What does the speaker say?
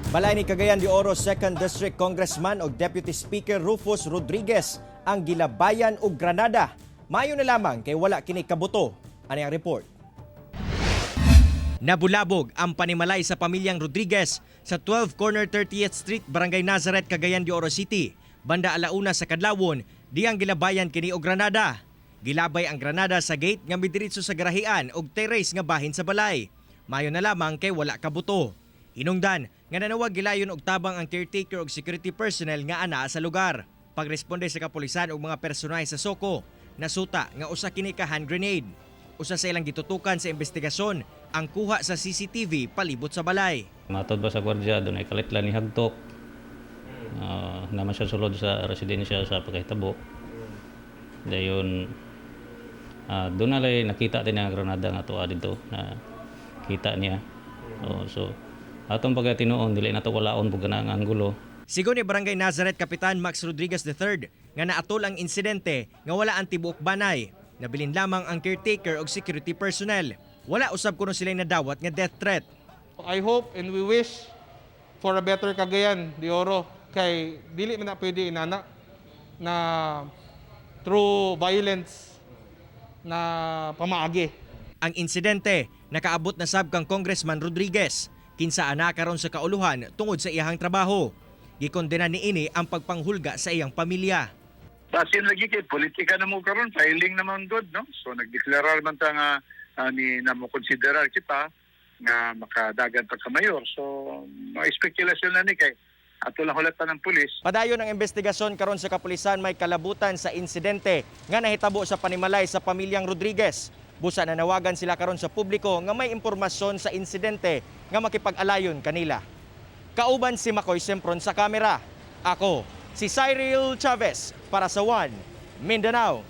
Balay ni Cagayan de Oro 2nd District Congressman o Deputy Speaker Rufus Rodriguez ang gilabayan og granada. Mayo na lamang kay wala kini kabuto. Ani ang report. Nabulabog ang panimalay sa pamilyang Rodriguez sa 12 Corner 30th Street, Barangay Nazareth, Cagayan de Oro City. Banda alauna sa kadlawon, di ang gilabayan kini og granada. Gilabay ang granada sa gate nga midiretso sa garahian og terrace nga bahin sa balay. Mayo na lamang kay wala kabuto. Hinungdan nga nanawag gilayon og tabang ang caretaker og security personnel nga anaa sa lugar. Pagresponde sa kapulisan og mga personay sa Soko, nasuta nga usa kini ka hand grenade. Usa sa ilang gitutukan sa investigasyon ang kuha sa CCTV palibot sa balay. Matod ba sa gwardiya doon ay kalitlan ni hagtok. Naman siya sulod sa residensya sa Pagkahitabo. Dayon doon nalay nakita din ang granada nga tuwa dito na kita niya. So atong pagkatinuon dili na to walaon pug kanang anggulo. Sigon ni Barangay Nazareth Kapitan Max Rodriguez III nga naatol ang insidente nga wala ang tibuok banay. Nabilin lamang ang caretaker og security personnel. Wala usab kuno sila nadawat nga death threat. I hope and we wish for a better Cagayan de Oro kay dili man na pwede inana na through violence na pamaagi. Ang insidente nakaabot na sab kang Congressman Rodriguez kinsa ana karon sa kauluhan tungod sa iyahang trabaho. Gikondena niini ang pagpanghulga sa iyang pamilya. Basin lagi kay politika na mo karon, filing naman good, no? So nagdeklarar man ta nga ni namo konsiderar kita nga makadagan pa ka mayor. So mga spekulasyon na ni kay ato lang hulatan ng pulis. Padayon ang investigasyon karon sa kapulisan may kalabutan sa insidente nga nahitabo sa panimalay sa pamilyang Rodriguez. Busa na nawagan sila karon sa publiko nga may impormasyon sa insidente nga makipag-alayon kanila. Kauban si Makoy Sempron sa kamera. Ako, si Cyril Chavez para sa One Mindanao.